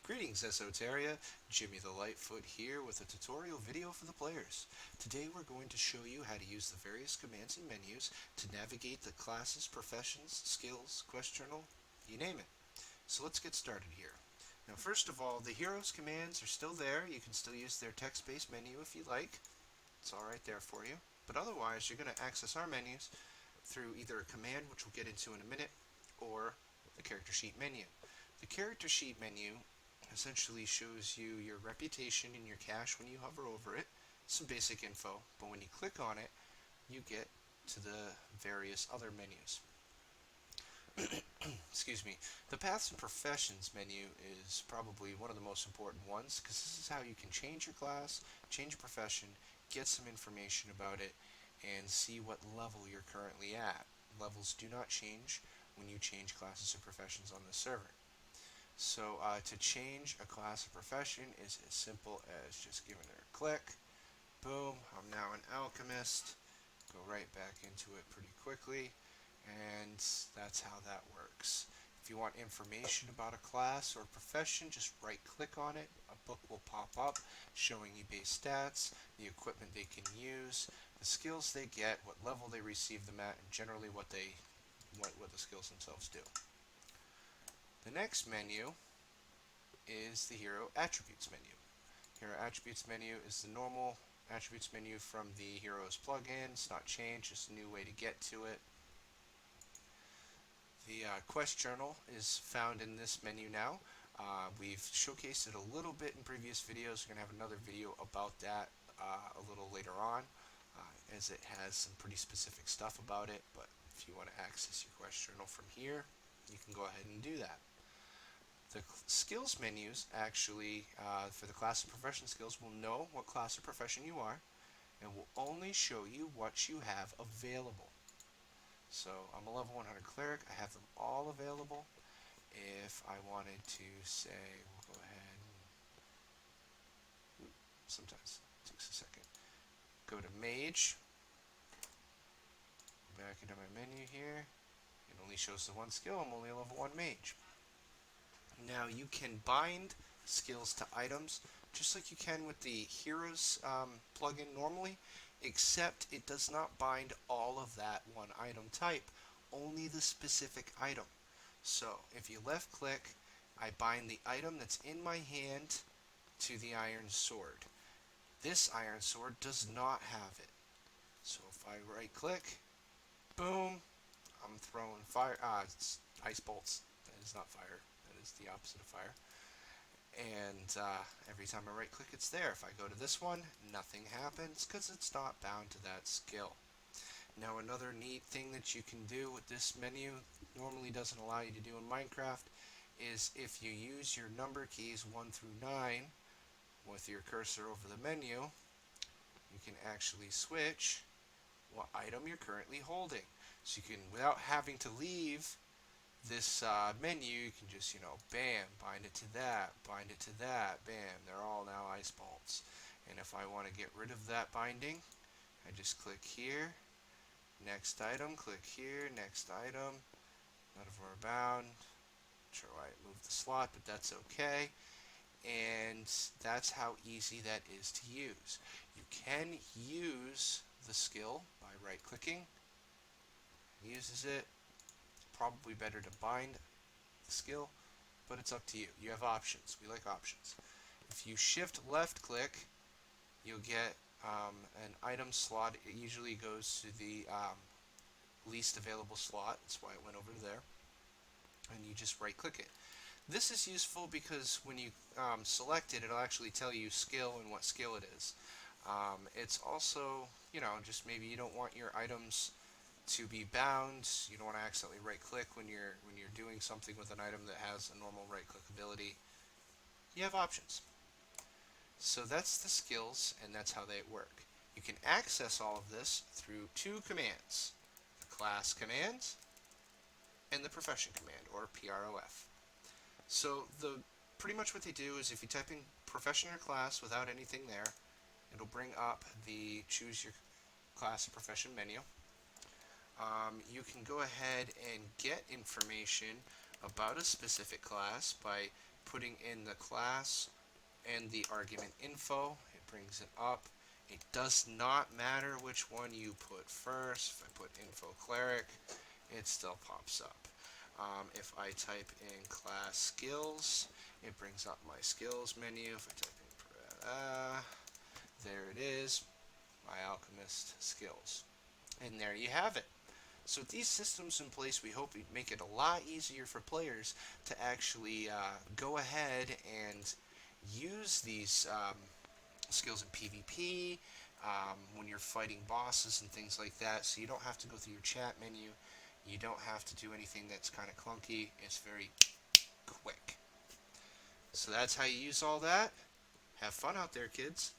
Greetings Esoteria, Jimmy the Lightfoot here with a tutorial video for the players. Today we're going to show you how to use the various commands and menus to navigate the classes, professions, skills, quest journal, you name it. So let's get started here. Now first of all, the heroes commands are still there. You can still use their text-based menu if you like. It's all right there for you. But otherwise, you're going to access our menus through either a command, which we'll get into in a minute, or the character sheet menu. The character sheet menu essentially shows you your reputation and your cache when you hover over it, some basic info, but when you click on it, you get to the various other menus. Excuse me. The Paths and Professions menu is probably one of the most important ones because this is how you can change your class, change your profession, get some information about it, and see what level you're currently at. Levels do not change when you change classes or professions on the server. So to change a class or profession is as simple as just giving it a click. Boom, I'm now an alchemist. Go right back into it pretty quickly, and that's how that works. If you want information about a class or profession, just right click on it. A book will pop up showing you base stats, the equipment they can use, the skills they get, what level they receive them at, and generally what the skills themselves do. The next menu is the Hero Attributes menu. Hero Attributes menu is the normal attributes menu from the Heroes plugin. It's not changed, just a new way to get to it. The quest journal is found in this menu now. We've showcased it a little bit in previous videos. We're going to have another video about that a little later on, as it has some pretty specific stuff about it. But if you want to access your quest journal from here, you can go ahead and do that. The skills menus actually, for the class and profession skills, will know what class or profession you are and will only show you what you have available. So I'm a level 100 cleric. I have them all available. If I wanted to say, we'll go ahead and, sometimes it takes a second. Go to mage. Back into my menu here. It only shows the one skill. I'm only a level 1 mage. Now you can bind skills to items just like you can with the Heroes plugin normally, except it does not bind all of that one item type, only the specific item. So if you left click, I bind the item that's in my hand to the iron sword. This iron sword does not have it. So if I right click, boom, I'm throwing fire, it's ice bolts. That is not fire. Is the opposite of fire. And every time I right click, it's there. If I go to this one, nothing happens because it's not bound to that skill. Now another neat thing that you can do with this menu, normally doesn't allow you to do in Minecraft, is if you use your number keys 1 through 9 with your cursor over the menu, you can actually switch what item you're currently holding. So you can, without having to leave this menu, you can just, bam, bind it to that, bam, they're all now ice bolts. And if I want to get rid of that binding, I just click here, next item, click here, next item, none of them are bound. Not sure why I moved the slot, but that's okay. And that's how easy that is to use. You can use the skill by right clicking, uses it. Probably better to bind the skill, but it's up to you. You have options. We like options. If you shift left click, you'll get an item slot. It usually goes to the least available slot. That's why it went over there. And you just right click it. This is useful because when you select it, it'll actually tell you skill and what skill it is. It's also, just maybe you don't want your items to be bound. You don't want to accidentally right click when you're doing something with an item that has a normal right click ability. You have options. So that's the skills, and that's how they work. You can access all of this through two commands: the class command and the profession command, or PROF. So pretty much what they do is if you type in profession or class without anything there, it'll bring up the choose your class or profession menu. You can go ahead and get information about a specific class by putting in the class and the argument info. It brings it up. It does not matter which one you put first. If I put info cleric, it still pops up. If I type in class skills, it brings up my skills menu. If I type in, there it is, my alchemist skills. And there you have it. So with these systems in place, we hope we make it a lot easier for players to actually go ahead and use these skills in PvP, when you're fighting bosses and things like that, so you don't have to go through your chat menu. You don't have to do anything that's kind of clunky. It's very quick. So that's how you use all that. Have fun out there, kids.